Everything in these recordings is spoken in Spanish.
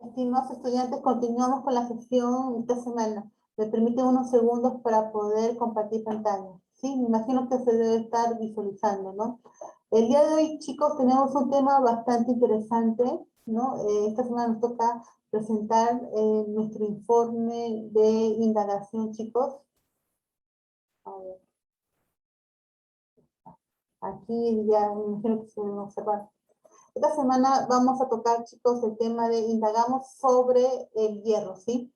Estimados estudiantes, continuamos con la sesión esta semana. Me permiten unos segundos para poder compartir pantalla. Sí, me imagino que se debe estar visualizando, ¿no? El día de hoy, chicos, tenemos un tema bastante interesante, ¿no? Esta semana nos toca presentar nuestro informe de indagación, chicos. A ver. Aquí ya me imagino que se deben observar. Esta semana vamos a tocar, chicos, el tema de indagamos sobre el hierro, ¿sí?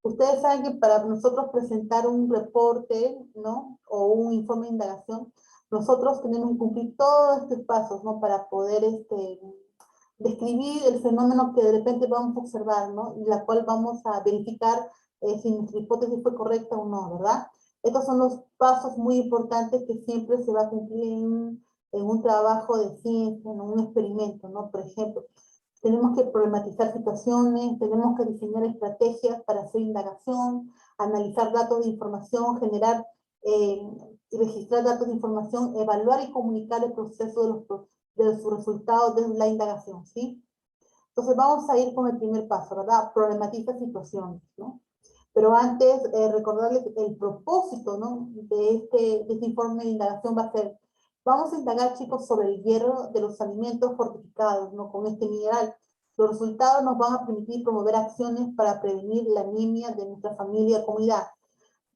Ustedes saben que para nosotros presentar un reporte, ¿no? O un informe de indagación, nosotros tenemos que cumplir todos estos pasos, ¿no? Para poder describir el fenómeno que de repente vamos a observar, ¿no? Y la cual vamos a verificar si nuestra hipótesis fue correcta o no, ¿verdad? Estos son los pasos muy importantes que siempre se va a cumplir en un trabajo de ciencia, en un experimento, ¿no? Por ejemplo, tenemos que problematizar situaciones, tenemos que diseñar estrategias para hacer indagación, analizar datos de información, generar y registrar datos de información, evaluar y comunicar el proceso de los resultados de la indagación, ¿sí? Entonces vamos a ir con el primer paso, ¿verdad? Problematiza situaciones, ¿no? Pero antes, recordarles el propósito, ¿no? De este informe de indagación va a ser, vamos a indagar, chicos, sobre el hierro de los alimentos fortificados, ¿no? Con este mineral. Los resultados nos van a permitir promover acciones para prevenir la anemia de nuestra familia y comunidad.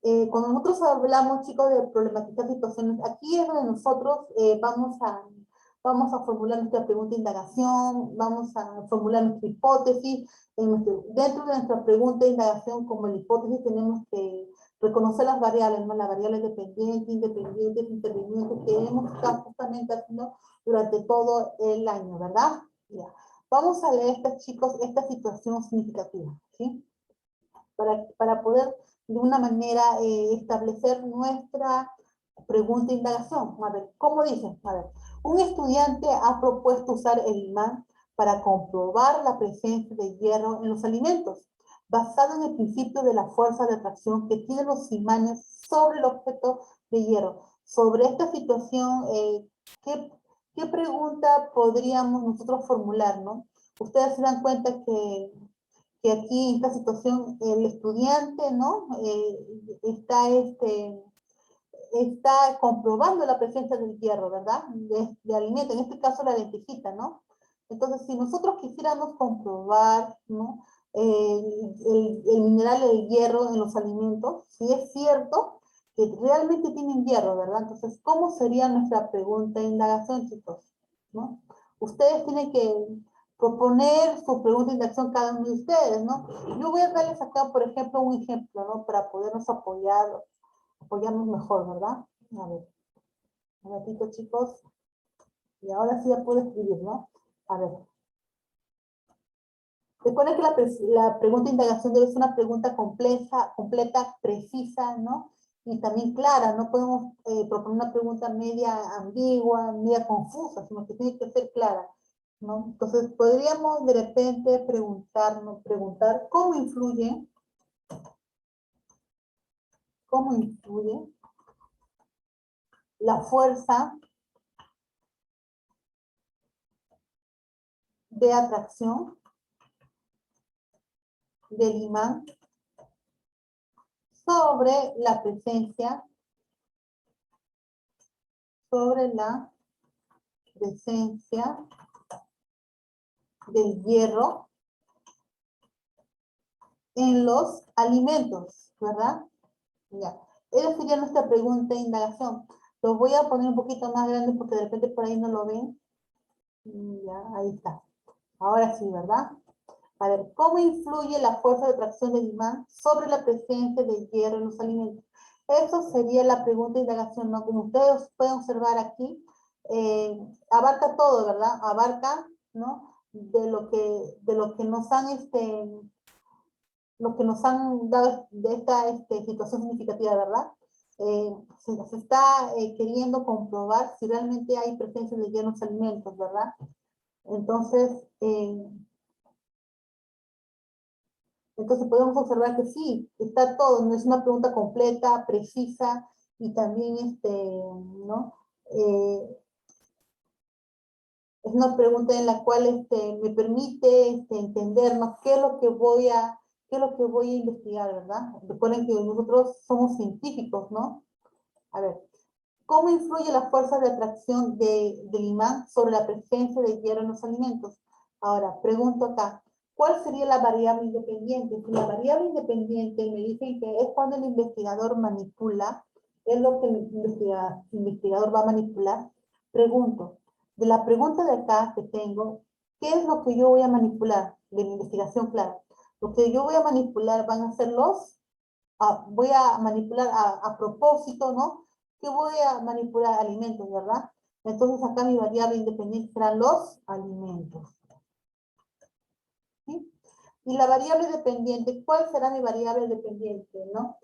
Cuando nosotros hablamos, chicos, de problematizar situaciones, aquí es donde nosotros vamos a formular nuestra pregunta de indagación, vamos a formular nuestra hipótesis. Dentro de nuestra pregunta de indagación, como la hipótesis, tenemos que reconocer las variables, ¿no? Las variables dependientes, independientes, intervinientes, que hemos estado justamente haciendo durante todo el año, ¿verdad? Ya. Vamos a leer, chicos, esta situación significativa, ¿sí? Para poder de una manera establecer nuestra pregunta de indagación. A ver, ¿cómo dice? A ver, un estudiante ha propuesto usar el imán para comprobar la presencia de hierro en los alimentos, basado en el principio de la fuerza de atracción que tienen los imanes sobre el objeto de hierro. Sobre esta situación, ¿qué pregunta podríamos nosotros formular, no? Ustedes se dan cuenta que aquí en esta situación el estudiante, ¿no? Está comprobando la presencia del hierro, ¿verdad? De alimento, en este caso la lentejita, ¿no? Entonces, si nosotros quisiéramos comprobar, ¿no? El mineral del hierro en los alimentos, si es cierto que realmente tienen hierro, ¿verdad? Entonces, ¿cómo sería nuestra pregunta de indagación, chicos? ¿No? Ustedes tienen que proponer su pregunta de indagación cada uno de ustedes, ¿no? Yo voy a darles acá, por ejemplo, un ejemplo, ¿no? Para podernos apoyarnos mejor, ¿verdad? A ver, un ratito, chicos. Y ahora sí ya puedo escribir, ¿no? A ver. Recuerden que la pregunta de indagación debe ser una pregunta compleja, completa, precisa, ¿no? Y también clara. No podemos proponer una pregunta media ambigua, media confusa, sino que tiene que ser clara, ¿no? Entonces, podríamos de repente preguntar cómo influye la fuerza de atracción del imán sobre la presencia del hierro en los alimentos, ¿verdad? Ya. Esa sería nuestra pregunta de indagación. Lo voy a poner un poquito más grande porque de repente por ahí no lo ven. Ya, ahí está. Ahora sí, ¿verdad? A ver, ¿cómo influye la fuerza de atracción del imán sobre la presencia del hierro en los alimentos? Eso sería la pregunta de indagación, ¿no? Como ustedes pueden observar aquí, abarca todo, ¿verdad? Abarca, ¿no? De lo que nos han dado de esta situación significativa, ¿verdad? Se está queriendo comprobar si realmente hay presencia de hierro en los alimentos, ¿verdad? Entonces, podemos observar que sí, está todo, no es una pregunta completa, precisa, y también, ¿no? Es una pregunta en la cual me permite entender, ¿no? qué es lo que voy a investigar, ¿verdad? Recuerden que nosotros somos científicos, ¿no? A ver, ¿cómo influye la fuerza de atracción del imán sobre la presencia de hierro en los alimentos? Ahora, pregunto acá, ¿cuál sería la variable independiente? Si la variable independiente me dicen que es cuando el investigador manipula, es lo que el investigador va a manipular, pregunto, de la pregunta de acá que tengo, ¿qué es lo que yo voy a manipular? De mi investigación, claro. Lo que yo voy a manipular van a ser voy a manipular a propósito, ¿no? Que voy a manipular alimentos, ¿verdad? Entonces acá mi variable independiente serán los alimentos. ¿Sí? Y la variable dependiente, ¿cuál será mi variable dependiente, no?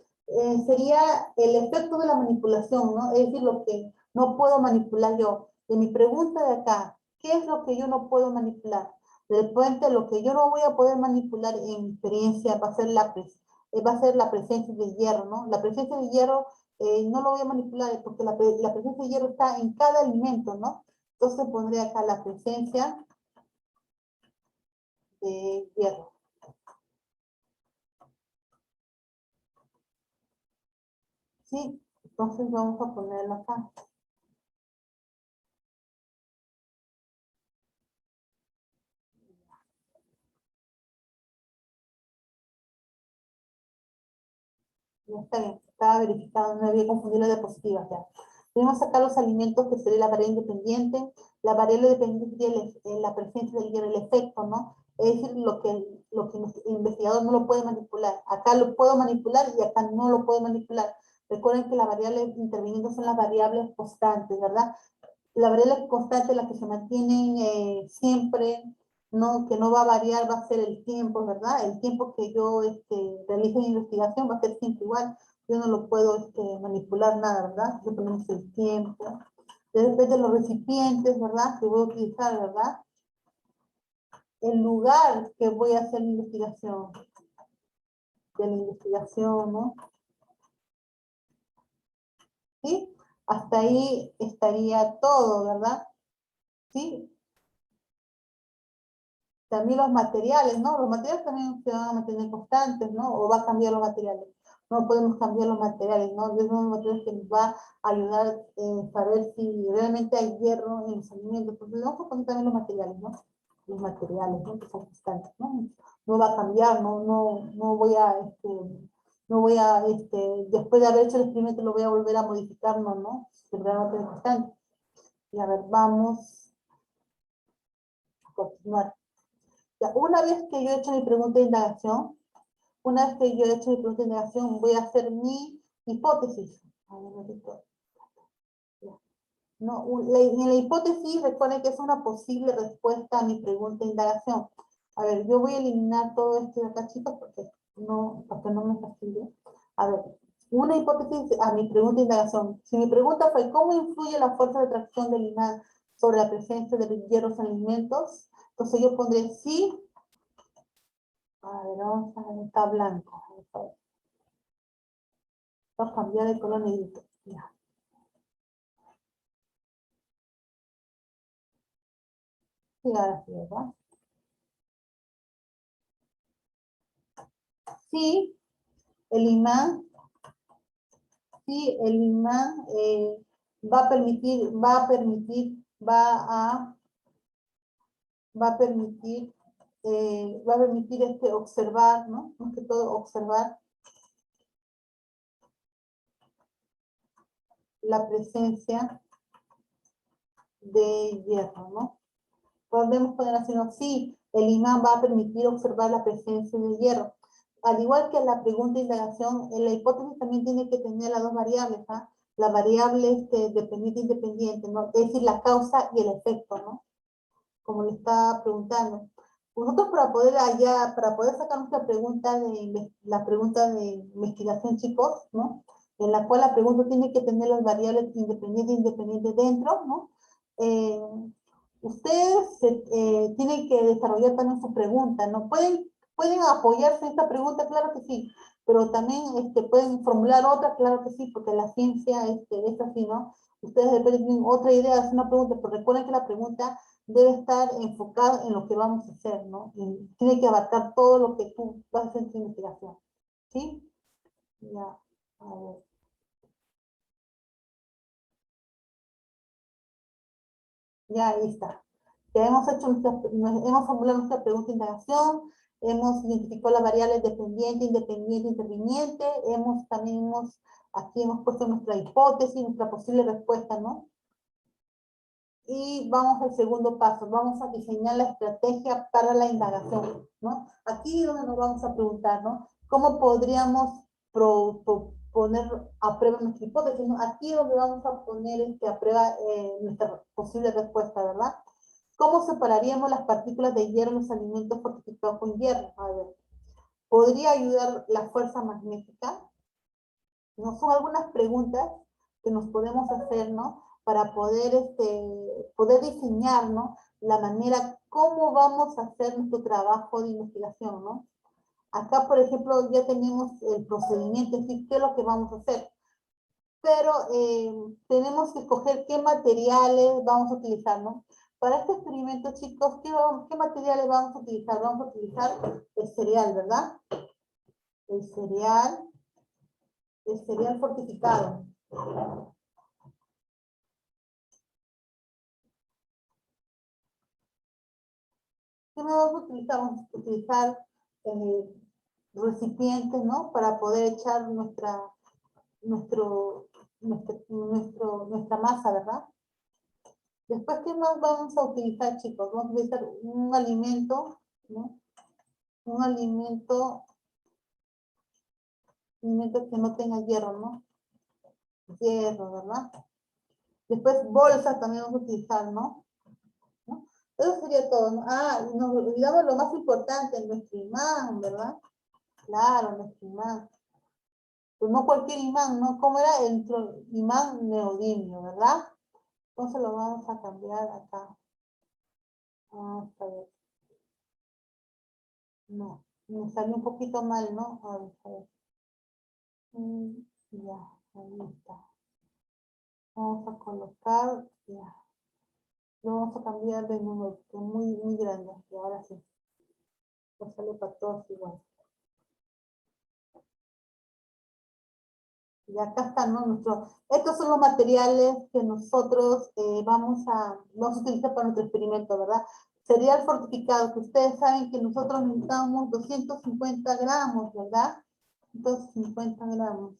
Sería el efecto de la manipulación, ¿no? Es decir, lo que no puedo manipular yo. De mi pregunta de acá, ¿qué es lo que yo no puedo manipular? Del puente, lo que yo no voy a poder manipular en mi experiencia va a ser la presencia de hierro, ¿no? La presencia de hierro no lo voy a manipular porque la presencia de hierro está en cada alimento, ¿no? Entonces pondré acá la presencia de hierro. ¿Sí? Entonces vamos a ponerlo acá. Ya está bien, estaba verificado, no había confundido la diapositiva. Ya. Tenemos acá los alimentos que sería la variable independiente. La variable dependiente sería la presencia del hierro, el efecto, ¿no? Es decir, lo que el investigador no lo puede manipular. Acá lo puedo manipular y acá no lo puedo manipular. Recuerden que las variables interviniendo son las variables constantes, ¿verdad? La variable constante, la que se mantiene siempre, ¿no? Que no va a variar, va a ser el tiempo, ¿verdad? El tiempo que yo realice mi investigación va a ser siempre igual. Yo no lo puedo manipular nada, ¿verdad? Le ponemos el tiempo. Después de los recipientes, ¿verdad? Que voy a utilizar, ¿verdad? El lugar que voy a hacer mi investigación. De la investigación, ¿no? ¿Sí? Hasta ahí estaría todo, ¿verdad? ¿Sí? También los materiales, ¿no? Los materiales también se van a mantener constantes, ¿no? O va a cambiar los materiales. No podemos cambiar los materiales, ¿no? Es uno de los materiales que nos va a ayudar a saber si realmente hay hierro en los alimentos. Entonces vamos a poner también los materiales, ¿no? Los materiales, ¿no? Que son constantes, ¿no? No va a cambiar, no voy a, después de haber hecho el experimento lo voy a volver a modificar, ¿no? Se va a mantener constante. Y a ver, vamos a continuar. Ya, una vez que yo he hecho mi pregunta de indagación, voy a hacer mi hipótesis. A ver, no, en la hipótesis, recuerden que es una posible respuesta a mi pregunta de indagación. A ver, yo voy a eliminar todo esto de acá, chicos, para que no me fastidie. A ver, una hipótesis a mi pregunta de indagación. Si mi pregunta fue, ¿cómo influye la fuerza de atracción del imán sobre la presencia de hierros en alimentos? Entonces yo pondré sí. A ver, vamos a ver, está blanco. Va a cambiar de color negrito. Ya. Sí, ahora sí, ¿verdad? Sí, el imán, sí, el imán va a permitir, va a permitir, observar, ¿no? Más que todo observar la presencia de hierro, ¿no? Podemos poner así, ¿no? Sí, el imán va a permitir observar la presencia de hierro. Al igual que la pregunta de indagación, en la hipótesis también tiene que tener las dos variables, ¿ah? La variable dependiente e independiente, ¿no? Es decir, la causa y el efecto, ¿no? Como le estaba preguntando. Nosotros para poder sacar la pregunta de investigación, chicos, ¿no? En la cual la pregunta tiene que tener las variables independientes e independientes dentro, ¿no? Ustedes tienen que desarrollar también su pregunta, ¿no? Pueden apoyarse en esta pregunta, claro que sí, pero también pueden formular otra, claro que sí, porque la ciencia es así, ¿no? Ustedes de repente tienen otra idea, hacer una pregunta, pero recuerden que la pregunta debe estar enfocado en lo que vamos a hacer, ¿no? Y tiene que abarcar todo lo que tú vas a hacer en tu investigación, ¿sí? Ya, a ver. Ya, ahí está. Ya hemos hecho hemos formulado nuestra pregunta de indagación, hemos identificado las variables dependiente, independiente, interviniente, aquí hemos puesto nuestra hipótesis, nuestra posible respuesta, ¿no? Y vamos al segundo paso, vamos a diseñar la estrategia para la indagación, ¿no? Aquí es donde nos vamos a preguntar, ¿no? ¿Cómo podríamos poner a prueba nuestra hipótesis, ¿no? Aquí es donde vamos a poner a prueba nuestra posible respuesta, ¿verdad? ¿Cómo separaríamos las partículas de hierro en los alimentos fortificados con hierro? A ver, ¿podría ayudar la fuerza magnética? ¿No? Son algunas preguntas que nos podemos hacer, ¿no? Para poder diseñar, ¿no? La manera, cómo vamos a hacer nuestro trabajo de investigación, ¿no? Acá, por ejemplo, ya tenemos el procedimiento, es decir, qué es lo que vamos a hacer. Pero tenemos que escoger qué materiales vamos a utilizar, ¿no? Para este experimento, chicos, ¿qué materiales vamos a utilizar? Vamos a utilizar el cereal, ¿verdad? El cereal fortificado. ¿Qué vamos a utilizar? Vamos a utilizar recipientes, ¿no? Para poder echar nuestra masa, ¿verdad? Después, ¿qué más vamos a utilizar, chicos? Vamos a utilizar un alimento, ¿no? Un alimento que no tenga hierro, ¿no? Hierro, ¿verdad? Después, bolsas también vamos a utilizar, ¿no? Eso sería todo, ¿no? Ah, nos olvidamos lo más importante, nuestro imán, ¿verdad? Claro, nuestro imán. Pues no cualquier imán, ¿no? ¿Cómo era? El imán neodimio, ¿verdad? Entonces lo vamos a cambiar acá. Vamos a ver. No, me salió un poquito mal, ¿no? A ver. Ya, ahí está. Vamos a colocar, ya. Lo vamos a cambiar de número, que es muy grande. Y ahora sí. Pues sale para todos igual. Y acá están, ¿no? Estos son los materiales que nosotros vamos a utilizar para nuestro experimento, ¿verdad? Cereal fortificado, que ustedes saben que nosotros necesitamos 250 gramos, ¿verdad? 250 gramos.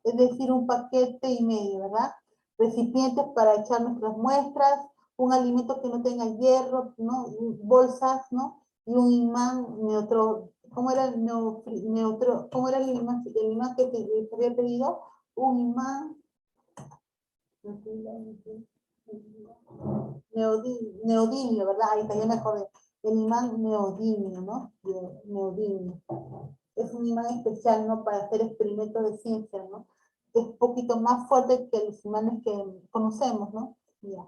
Es decir, un paquete y medio, ¿verdad? Recipientes para echar nuestras muestras, un alimento que no tenga hierro, ¿no? Bolsas, ¿no? Y un imán neutro. ¿Cómo era el neutro? ¿Cómo era el imán que te había pedido? Un imán neodimio, ¿verdad? Ahí está, ya me acordé. El imán neodimio, ¿no? Neodimio. Es un imán especial, ¿no? Para hacer experimentos de ciencia, ¿no? Es un poquito más fuerte que los imanes que conocemos, ¿no? Ya.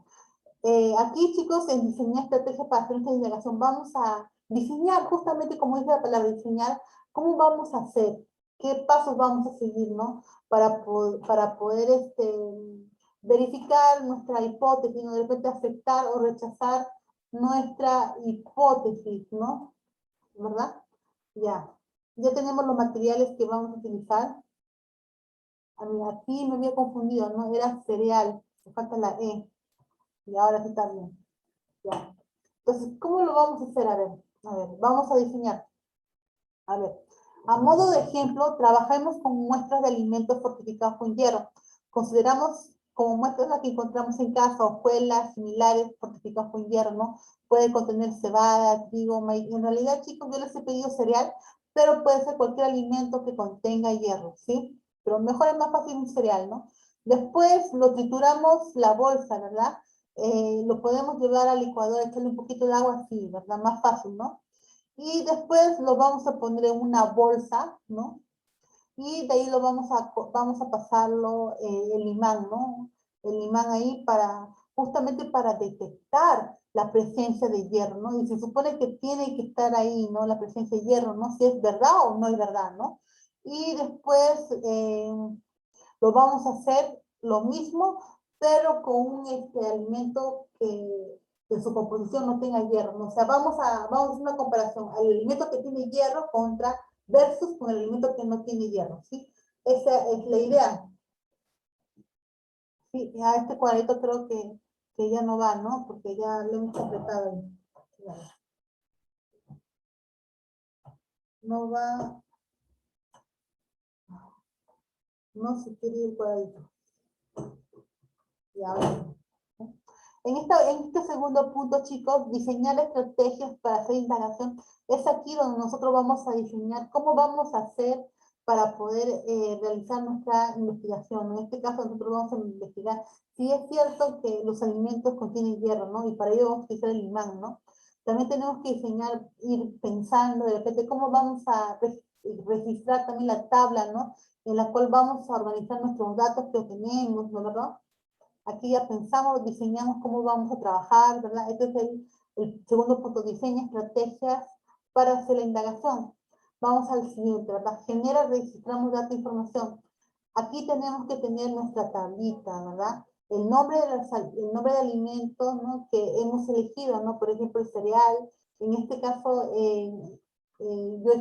Aquí, chicos, en diseñar estrategias para hacer esta indagación, vamos a diseñar, justamente como dice la palabra, diseñar, cómo vamos a hacer, qué pasos vamos a seguir, ¿no? Para poder verificar nuestra hipótesis, ¿no? De repente aceptar o rechazar nuestra hipótesis, ¿no? ¿Verdad? Ya. Ya tenemos los materiales que vamos a utilizar. A mí, aquí me había confundido, ¿no? Era cereal, me falta la E. Y ahora sí está bien. Ya. Entonces, ¿cómo lo vamos a hacer? A ver, vamos a diseñar. A ver, a modo de ejemplo, trabajemos con muestras de alimentos fortificados con hierro. Consideramos como muestras las que encontramos en casa, hojuelas similares fortificados con hierro, ¿no? Puede contener cebada, trigo, maíz. En realidad, chicos, yo les he pedido cereal, pero puede ser cualquier alimento que contenga hierro, ¿sí? Pero mejor es más fácil un cereal, ¿no? Después lo trituramos la bolsa, ¿verdad? Lo podemos llevar al licuador, echarle un poquito de agua así, ¿verdad? Más fácil, ¿no? Y después lo vamos a poner en una bolsa, ¿no? Y de ahí vamos a pasarlo el imán, ¿no? El imán ahí justamente para detectar la presencia de hierro, ¿no? Y se supone que tiene que estar ahí, ¿no? La presencia de hierro, ¿no? Si es verdad o no es verdad, ¿no? Y después lo vamos a hacer lo mismo, pero con un alimento que en su composición no tenga hierro, ¿no? O sea, vamos a hacer una comparación, al alimento que tiene hierro contra versus con el alimento que no tiene hierro, ¿sí? Esa es la idea. Sí, a este cuadrito creo que ya no va, ¿no? Porque ya lo hemos completado ahí. Ya. No va, no se quiere ir el cuadrito. Ya, ¿no? En este segundo punto, chicos, diseñar estrategias para hacer indagación. Es aquí donde nosotros vamos a diseñar cómo vamos a hacer para poder realizar nuestra investigación. En este caso, nosotros vamos a investigar si es cierto que los alimentos contienen hierro, ¿no? Y para ello vamos a utilizar el imán, ¿no? También tenemos que diseñar, ir pensando de repente cómo vamos a registrar también la tabla, ¿no? En la cual vamos a organizar nuestros datos que obtenemos, ¿no? ¿Verdad? Aquí ya pensamos, diseñamos cómo vamos a trabajar, ¿verdad? Este es el segundo punto, diseña estrategias para hacer la indagación. Vamos al siguiente, ¿verdad? Genera, registramos datos e información. Aquí tenemos que tener nuestra tablita, ¿verdad? El nombre de alimento, ¿no? Que hemos elegido, ¿no? Por ejemplo, el cereal. En este caso, yo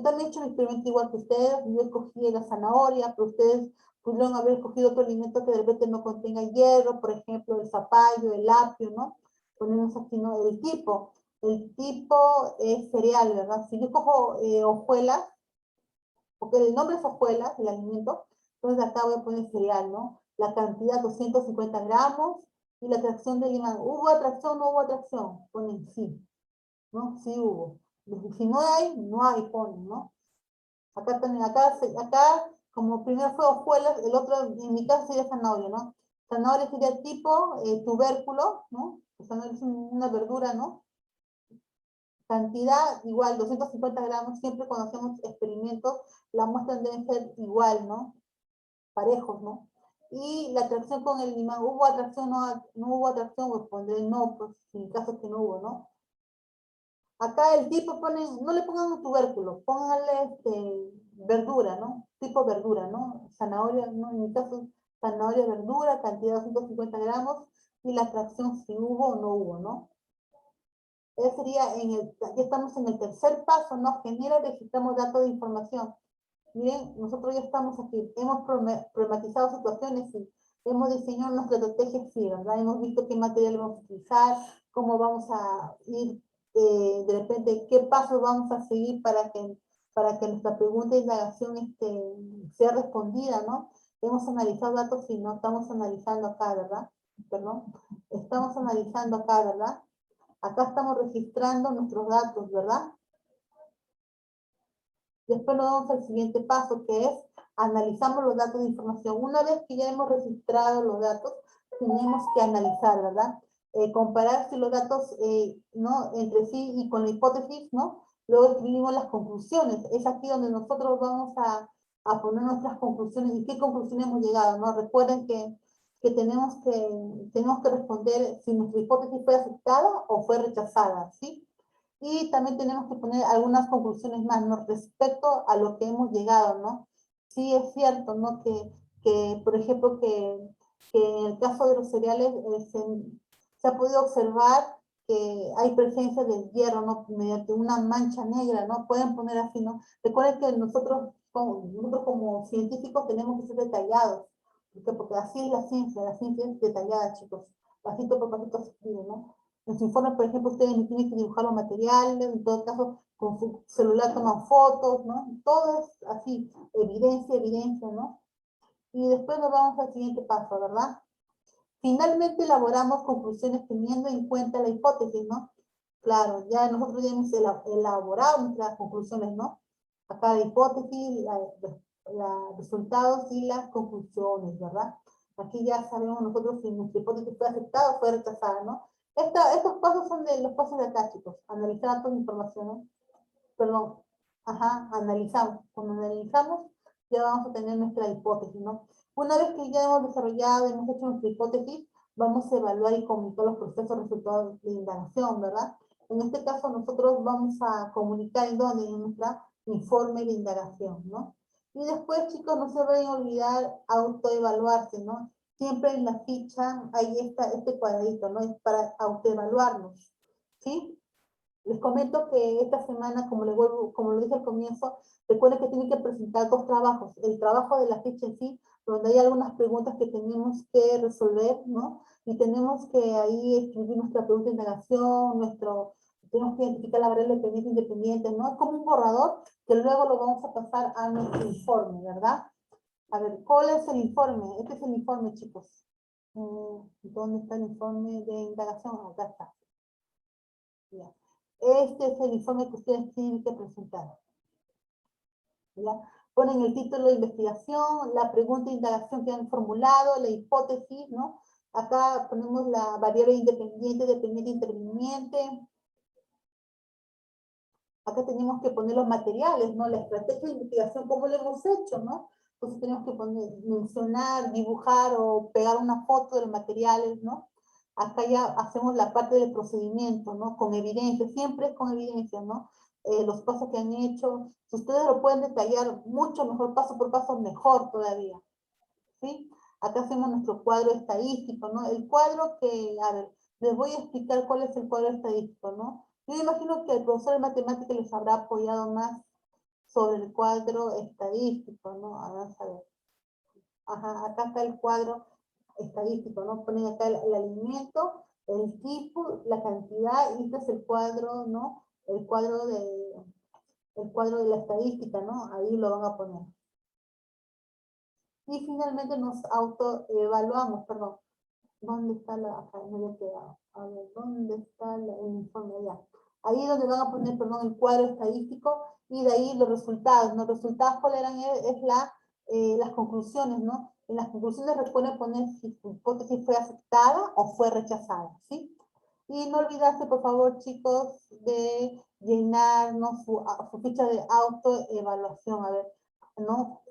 también he hecho un experimento igual que ustedes. Yo escogí la zanahoria, pero ustedes pudieron haber escogido otro alimento que de repente no contenga hierro, por ejemplo, el zapallo, el apio, ¿no? Ponemos aquí, ¿no? El tipo es cereal, ¿verdad? Si yo cojo hojuelas, porque el nombre es hojuelas, el alimento, entonces acá voy a poner cereal, ¿no? La cantidad 250 gramos y la atracción del imán. ¿Hubo atracción o no hubo atracción? Ponen sí, ¿no? Sí hubo. Si no hay, no hay, ponen, ¿no? Acá también, acá como primero fue hojuelas, el otro en mi caso sería zanahoria, ¿no? Zanahoria sería tipo tubérculo, ¿no? Zanahoria es una verdura, ¿no? Cantidad igual, 250 gramos, siempre cuando hacemos experimentos, las muestras deben ser igual, ¿no? Parejos, ¿no? Y la atracción con el imán, ¿hubo atracción o no hubo atracción? Pues pondré no, pues en caso que no hubo, ¿no? Acá el tipo ponen, no le pongan un tubérculo, pónganle verdura, ¿no? Tipo verdura, ¿no? Zanahoria, ¿no? En mi caso, zanahoria, verdura, cantidad 250 gramos, y la fracción si hubo o no hubo, ¿no? Ese sería, ya estamos en el tercer paso, ¿no? Genera, registramos datos de información. Miren, nosotros ya estamos aquí, hemos problematizado situaciones y hemos diseñado nuestra estrategia, sí, ¿verdad? Hemos visto qué material vamos a utilizar, cómo vamos a ir, de repente, qué pasos vamos a seguir para que nuestra pregunta de indagación sea respondida, ¿no? Hemos analizado datos y no estamos analizando acá, ¿verdad? Perdón, estamos analizando acá, ¿verdad? Acá estamos registrando nuestros datos, ¿verdad? Después nos vamos al siguiente paso, que es analizamos los datos de información. Una vez que ya hemos registrado los datos, tenemos que analizar, ¿verdad? Comparar si los datos, ¿no? Entre sí y con la hipótesis, ¿no? Luego escribimos las conclusiones. Es aquí donde nosotros vamos a poner nuestras conclusiones y qué conclusiones hemos llegado, ¿no? Recuerden que tenemos que responder si nuestra hipótesis fue aceptada o fue rechazada, ¿sí? Y también tenemos que poner algunas conclusiones más, ¿no? Respecto a lo que hemos llegado, ¿no? Sí es cierto, ¿no? Por ejemplo, que en el caso de los cereales se ha podido observar que hay presencia de hierro, ¿no? Mediante una mancha negra, ¿no? Pueden poner así, ¿no? Recuerden que nosotros como científicos tenemos que ser detallados, porque así es la ciencia es detallada, chicos. Pasito por pasito se escribe, ¿no? En su informe, por ejemplo, ustedes tienen que dibujar los materiales, en todo caso, con su celular toman fotos, ¿no? Todo es así, evidencia, ¿no? Y después nos vamos al siguiente paso, ¿verdad? Finalmente elaboramos conclusiones teniendo en cuenta la hipótesis, ¿no? Claro, ya nosotros ya hemos elaborado nuestras conclusiones, ¿no? Acá la hipótesis, los resultados y las conclusiones, ¿verdad? Aquí ya sabemos nosotros si nuestra hipótesis fue aceptada o fue rechazada, ¿no? Estos pasos son de los pasos de acá, chicos. Analizar datos de información, ¿no? Perdón. Ajá, analizamos. Cuando analizamos, ya vamos a tener nuestra hipótesis, ¿no? Una vez que ya hemos desarrollado, hemos hecho nuestra hipótesis, vamos a evaluar y comunicar los procesos resultados de indagación, ¿verdad? En este caso, nosotros vamos a comunicar en dónde, en nuestra informe de indagación, ¿no? Y después, chicos, no se deben olvidar autoevaluarse, ¿no? siempre en la ficha hay este cuadradito, ¿no? Es para autoevaluarnos, ¿sí? Les comento que esta semana, como lo dije al comienzo, recuerden que tienen que presentar 2 trabajos. El trabajo de la ficha en sí, donde hay algunas preguntas que tenemos que resolver, ¿no? Y tenemos que ahí escribir nuestra pregunta de indagación, tenemos que identificar la variable dependiente e independiente, ¿no? Es como un borrador que luego lo vamos a pasar a nuestro informe, ¿verdad? A ver, ¿cuál es el informe? Este es el informe, chicos. ¿Dónde está el informe de indagación? Acá está. Ya. Este es el informe que ustedes tienen que presentar. ¿Ya? Ponen el título de investigación, la pregunta de indagación que han formulado, la hipótesis, ¿no? Acá ponemos la variable independiente, dependiente, interviniente. Acá tenemos que poner los materiales, ¿no? La estrategia de investigación, cómo lo hemos hecho, ¿no? Entonces tenemos que mencionar, dibujar o pegar una foto de los materiales, ¿no? Acá ya hacemos la parte del procedimiento, ¿no? Con evidencia, siempre es con evidencia, ¿no? Los pasos que han hecho. Si ustedes lo pueden detallar mucho mejor, paso por paso, mejor todavía, ¿sí? Acá hacemos nuestro cuadro estadístico, ¿no? El cuadro que, a ver, les voy a explicar cuál es el cuadro estadístico, ¿no? Yo imagino que el profesor de matemáticas les habrá apoyado más sobre el cuadro estadístico, ¿no? Vamos a ver. Ajá, acá está el cuadro estadístico, ¿no? Ponen acá el alimento, el tipo, la cantidad, y este es el cuadro, ¿no? El cuadro de la estadística, ¿no? Ahí lo van a poner. Y finalmente nos autoevaluamos, perdón. ¿Dónde está acá me había quedado? A ver, ¿dónde está el informe? Ya. Ahí es donde van a poner, perdón, el cuadro estadístico y de ahí los resultados, ¿no? Los resultados, ¿cuál eran? Las conclusiones, ¿no? En las conclusiones recuerden poner si su hipótesis fue aceptada o fue rechazada, ¿sí? Y no olvidarse, por favor, chicos, de llenar, ¿no? su ficha de autoevaluación, a ver, ¿no?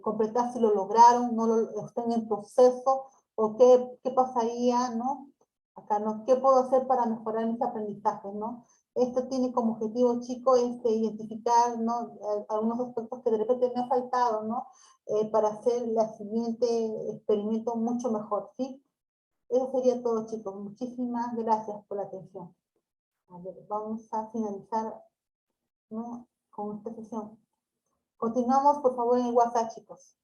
Completar si lo lograron, no lo están en proceso, o qué pasaría, ¿no? Acá, ¿no? ¿Qué puedo hacer para mejorar mis aprendizajes, ¿no? Esto tiene como objetivo, chicos, identificar, ¿no? Algunos aspectos que de repente me ha faltado, ¿no? Para hacer la siguiente experimento mucho mejor, ¿sí? Eso sería todo, chicos. Muchísimas gracias por la atención. A ver, vamos a finalizar, ¿no? Con esta sesión. Continuamos, por favor, en el WhatsApp, chicos.